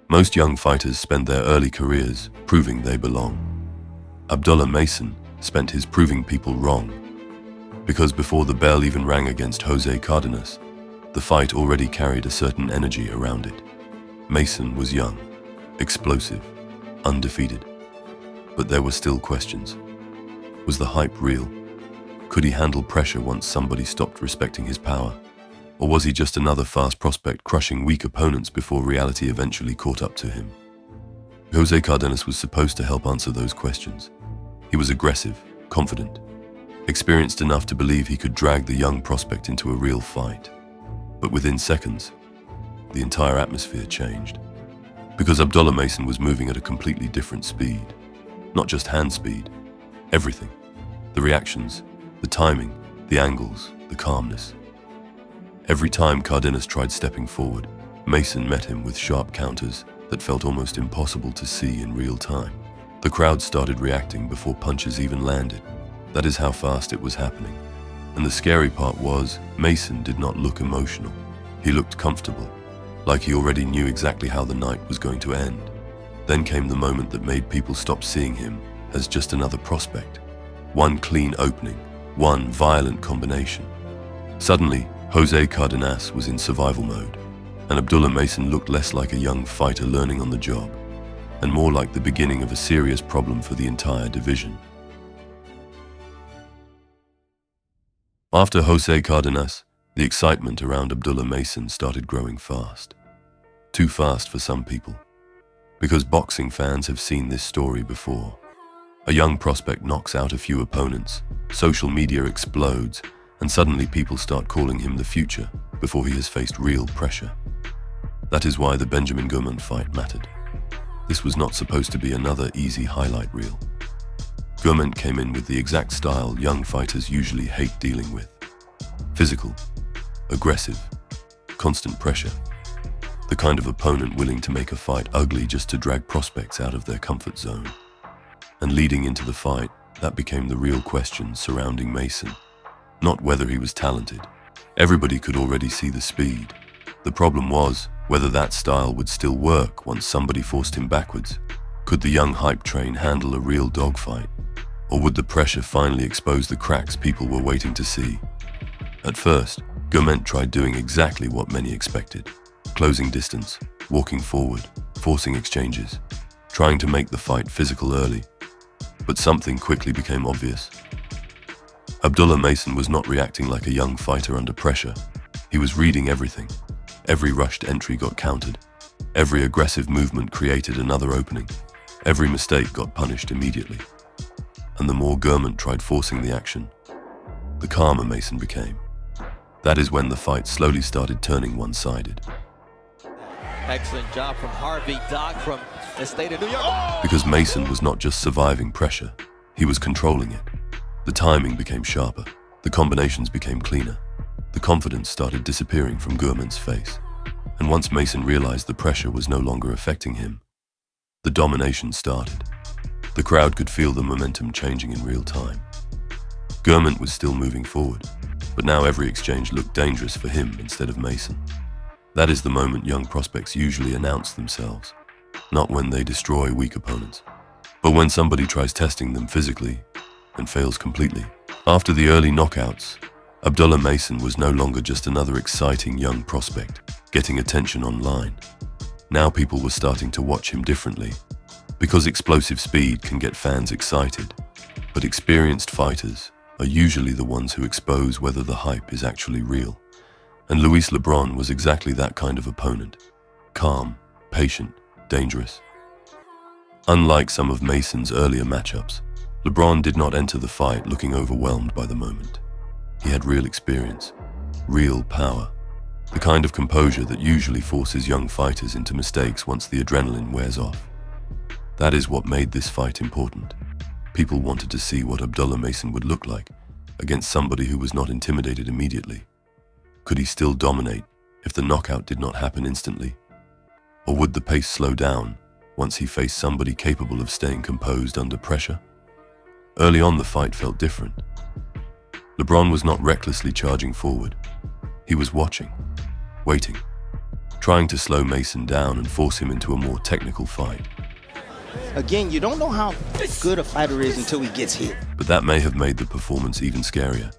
Most young fighters spend their early careers proving they belong. Abdullah Mason spent his proving people wrong, because before the bell even rang against Jose Cardenas, the fight already carried a certain energy around it. Mason was young, explosive, undefeated. But there were still questions. Was the hype real? Could he handle pressure once somebody stopped respecting his power? Or was he just another fast prospect crushing weak opponents before reality eventually caught up to him? Jose Cardenas was supposed to help answer those questions. He was aggressive, confident, experienced enough to believe he could drag the young prospect into a real fight. But within seconds, the entire atmosphere changed. Because Abdullah Mason was moving at a completely different speed. Not just hand speed, everything. The reactions, the timing, the angles, the calmness. Every time Cardenas tried stepping forward, Mason met him with sharp counters that felt almost impossible to see in real time. The crowd started reacting before punches even landed. That is how fast it was happening. And the scary part was, Mason did not look emotional. He looked comfortable, like he already knew exactly how the night was going to end. Then came the moment that made people stop seeing him as just another prospect. One clean opening, one violent combination. Suddenly, Jose Cardenas was in survival mode, and Abdullah Mason looked less like a young fighter learning on the job, and more like the beginning of a serious problem for the entire division. After Jose Cardenas, the excitement around Abdullah Mason started growing fast. Too fast for some people. Because boxing fans have seen this story before. A young prospect knocks out a few opponents, social media explodes, and suddenly people start calling him the future before he has faced real pressure. That is why the Benjamin Gurment fight mattered. This was not supposed to be another easy highlight reel. Gurment came in with the exact style young fighters usually hate dealing with. Physical, aggressive, constant pressure. The kind of opponent willing to make a fight ugly just to drag prospects out of their comfort zone. And leading into the fight, that became the real question surrounding Mason. Not whether he was talented. Everybody could already see the speed. The problem was whether that style would still work once somebody forced him backwards. Could the young hype train handle a real dogfight? Or would the pressure finally expose the cracks people were waiting to see? At first, Gurment tried doing exactly what many expected. Closing distance, walking forward, forcing exchanges, trying to make the fight physical early. But something quickly became obvious. Abdullah Mason was not reacting like a young fighter under pressure. He was reading everything. Every rushed entry got countered. Every aggressive movement created another opening. Every mistake got punished immediately. And the more Gurment tried forcing the action, the calmer Mason became. That is when the fight slowly started turning one-sided. Excellent job from Harvey Doc from the state of New York. Oh! Because Mason was not just surviving pressure, he was controlling it. The timing became sharper, the combinations became cleaner, the confidence started disappearing from Gurment's face. And once Mason realized the pressure was no longer affecting him, the domination started. The crowd could feel the momentum changing in real time. Gurment was still moving forward, but now every exchange looked dangerous for him instead of Mason. That is the moment young prospects usually announce themselves, not when they destroy weak opponents, but when somebody tries testing them physically and fails completely. After the early knockouts, Abdullah Mason was no longer just another exciting young prospect, getting attention online. Now people were starting to watch him differently, because explosive speed can get fans excited, but experienced fighters are usually the ones who expose whether the hype is actually real. And Lebron was exactly that kind of opponent. Calm, patient, dangerous. Unlike some of Mason's earlier matchups, Lebron did not enter the fight looking overwhelmed by the moment. He had real experience, real power, the kind of composure that usually forces young fighters into mistakes once the adrenaline wears off. That is what made this fight important. People wanted to see what Abdullah Mason would look like against somebody who was not intimidated immediately. Could he still dominate if the knockout did not happen instantly? Or would the pace slow down once he faced somebody capable of staying composed under pressure? Early on, the fight felt different. Lebron was not recklessly charging forward. He was watching, waiting, trying to slow Mason down and force him into a more technical fight. Again, you don't know how good a fighter is until he gets hit. But that may have made the performance even scarier,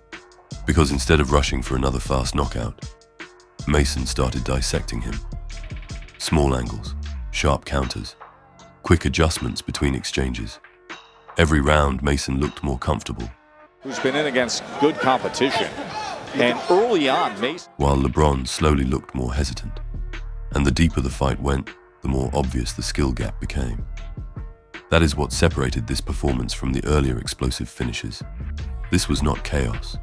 because instead of rushing for another fast knockout, Mason started dissecting him. Small angles, sharp counters, quick adjustments between exchanges. Every round, Mason looked more comfortable. Who's been in against good competition. And early on, Mason... While Lebron slowly looked more hesitant. And the deeper the fight went, the more obvious the skill gap became. That is what separated this performance from the earlier explosive finishes. This was not chaos.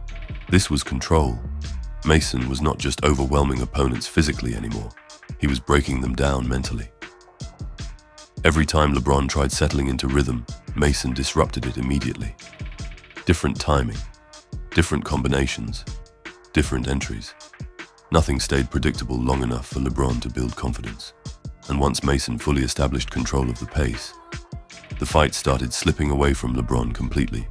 This was control. Mason was not just overwhelming opponents physically anymore. He was breaking them down mentally. Every time Lebron tried settling into rhythm, Mason disrupted it immediately. Different timing, different combinations, different entries. Nothing stayed predictable long enough for Lebron to build confidence. And once Mason fully established control of the pace, the fight started slipping away from Lebron completely.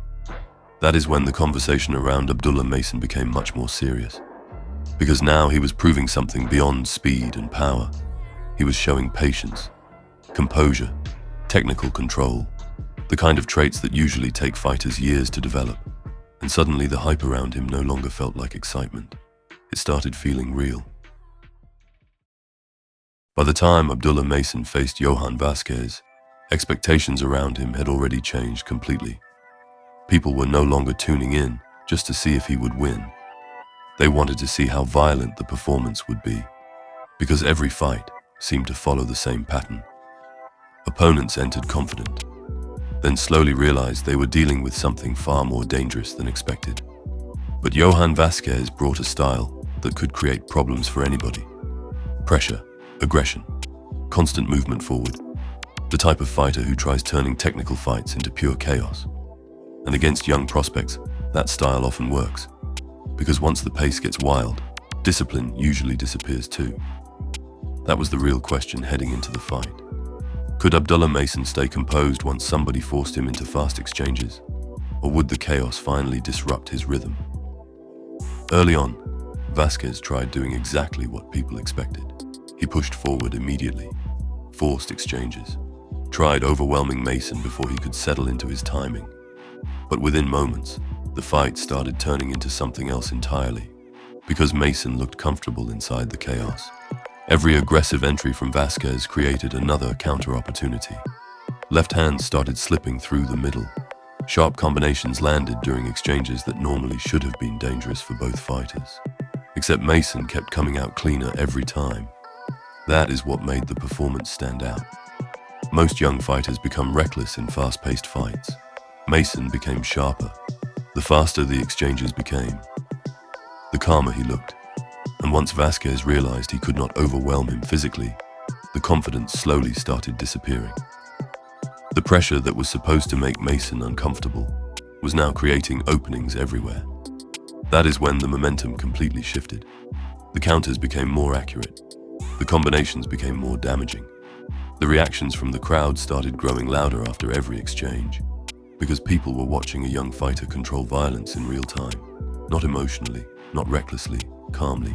That is when the conversation around Abdullah Mason became much more serious. Because now he was proving something beyond speed and power. He was showing patience, composure, technical control, the kind of traits that usually take fighters years to develop. And suddenly the hype around him no longer felt like excitement. It started feeling real. By the time Abdullah Mason faced Yohan Vasquez, expectations around him had already changed completely. People were no longer tuning in just to see if he would win. They wanted to see how violent the performance would be, because every fight seemed to follow the same pattern. Opponents entered confident, then slowly realized they were dealing with something far more dangerous than expected. But Yohan Vasquez brought a style that could create problems for anybody. Pressure, aggression, constant movement forward. The type of fighter who tries turning technical fights into pure chaos. And against young prospects, that style often works. Because once the pace gets wild, discipline usually disappears too. That was the real question heading into the fight. Could Abdullah Mason stay composed once somebody forced him into fast exchanges? Or would the chaos finally disrupt his rhythm? Early on, Vasquez tried doing exactly what people expected. He pushed forward immediately, forced exchanges, tried overwhelming Mason before he could settle into his timing. But within moments, the fight started turning into something else entirely, because Mason looked comfortable inside the chaos. Every aggressive entry from Vasquez created another counter-opportunity. Left hands started slipping through the middle. Sharp combinations landed during exchanges that normally should have been dangerous for both fighters. Except Mason kept coming out cleaner every time. That is what made the performance stand out. Most young fighters become reckless in fast-paced fights. Mason became sharper. The faster the exchanges became, the calmer he looked. And once Vasquez realized he could not overwhelm him physically, the confidence slowly started disappearing. The pressure that was supposed to make Mason uncomfortable was now creating openings everywhere. That is when the momentum completely shifted. The counters became more accurate. The combinations became more damaging. The reactions from the crowd started growing louder after every exchange, because people were watching a young fighter control violence in real time, not emotionally, not recklessly, calmly.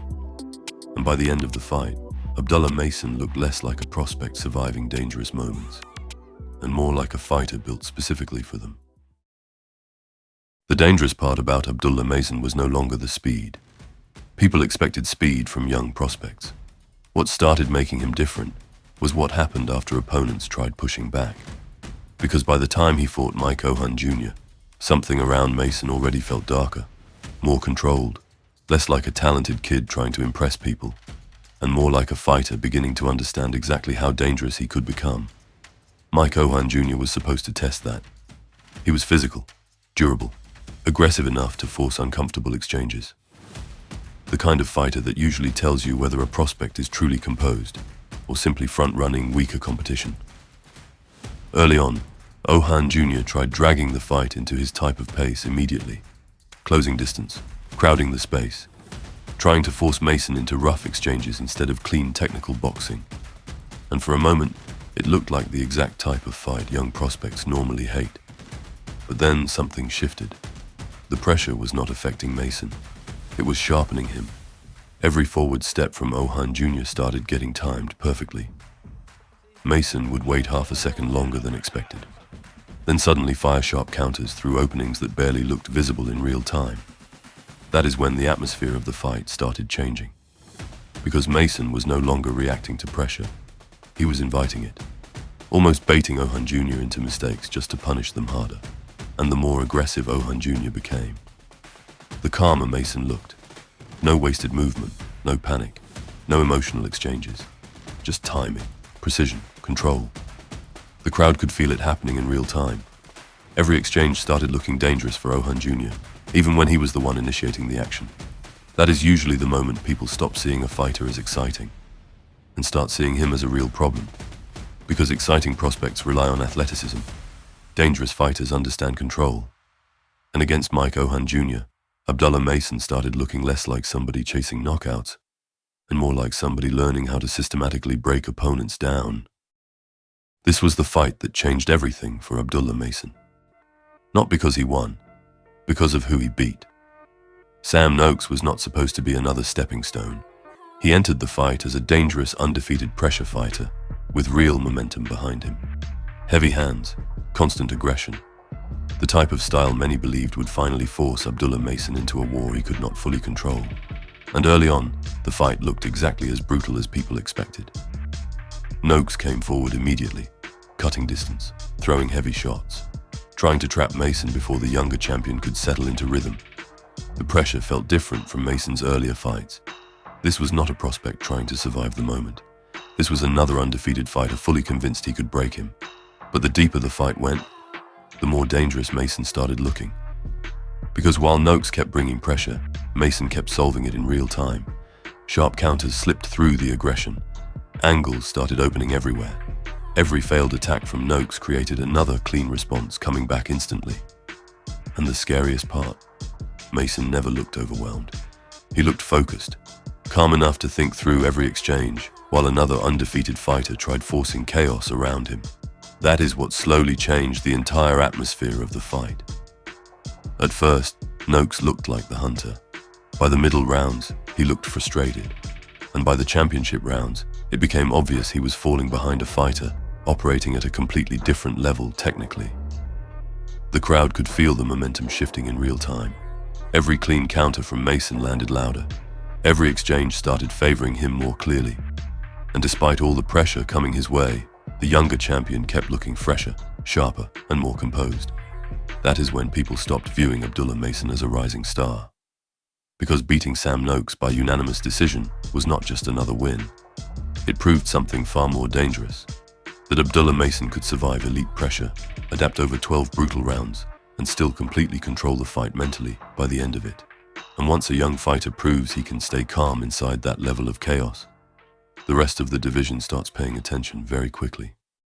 And by the end of the fight, Abdullah Mason looked less like a prospect surviving dangerous moments, and more like a fighter built specifically for them. The dangerous part about Abdullah Mason was no longer the speed. People expected speed from young prospects. What started making him different was what happened after opponents tried pushing back. Because by the time he fought Ohan Jr., something around Mason already felt darker, more controlled, less like a talented kid trying to impress people, and more like a fighter beginning to understand exactly how dangerous he could become. Ohan Jr. was supposed to test that. He was physical, durable, aggressive enough to force uncomfortable exchanges. The kind of fighter that usually tells you whether a prospect is truly composed, or simply front-running weaker competition. Early on, Ohan Jr. tried dragging the fight into his type of pace immediately, closing distance, crowding the space, trying to force Mason into rough exchanges instead of clean technical boxing. And for a moment, it looked like the exact type of fight young prospects normally hate. But then something shifted. The pressure was not affecting Mason. It was sharpening him. Every forward step from Ohan Jr. started getting timed perfectly. Mason would wait half a second longer than expected, then suddenly fire sharp counters through openings that barely looked visible in real time. That is when the atmosphere of the fight started changing. Because Mason was no longer reacting to pressure, he was inviting it, almost baiting Ohan Jr. into mistakes just to punish them harder. And the more aggressive Ohan Jr. became, the calmer Mason looked. No wasted movement, no panic, no emotional exchanges, just timing, precision, control. The crowd could feel it happening in real time. Every exchange started looking dangerous for Ohan Jr., even when he was the one initiating the action. That is usually the moment people stop seeing a fighter as exciting and start seeing him as a real problem. Because exciting prospects rely on athleticism, dangerous fighters understand control. And against Ohan Jr., Abdullah Mason started looking less like somebody chasing knockouts and more like somebody learning how to systematically break opponents down. This was the fight that changed everything for Abdullah Mason. Not because he won, because of who he beat. Sam Noakes was not supposed to be another stepping stone. He entered the fight as a dangerous, undefeated pressure fighter with real momentum behind him. Heavy hands, constant aggression. The type of style many believed would finally force Abdullah Mason into a war he could not fully control. And early on, the fight looked exactly as brutal as people expected. Noakes came forward immediately, cutting distance, throwing heavy shots, trying to trap Mason before the younger champion could settle into rhythm. The pressure felt different from Mason's earlier fights. This was not a prospect trying to survive the moment. This was another undefeated fighter fully convinced he could break him. But the deeper the fight went, the more dangerous Mason started looking. Because while Noakes kept bringing pressure, Mason kept solving it in real time. Sharp counters slipped through the aggression. Angles started opening everywhere. Every failed attack from Noakes created another clean response coming back instantly. And the scariest part, Mason never looked overwhelmed. He looked focused, calm enough to think through every exchange, while another undefeated fighter tried forcing chaos around him. That is what slowly changed the entire atmosphere of the fight. At first, Noakes looked like the hunter. By the middle rounds, he looked frustrated. And by the championship rounds, it became obvious he was falling behind a fighter, operating at a completely different level technically. The crowd could feel the momentum shifting in real time. Every clean counter from Mason landed louder. Every exchange started favoring him more clearly. And despite all the pressure coming his way, the younger champion kept looking fresher, sharper, and more composed. That is when people stopped viewing Abdullah Mason as a rising star. Because beating Sam Noakes by unanimous decision was not just another win. It proved something far more dangerous. That Abdullah Mason could survive elite pressure, adapt over 12 brutal rounds, and still completely control the fight mentally by the end of it. And once a young fighter proves he can stay calm inside that level of chaos, the rest of the division starts paying attention very quickly.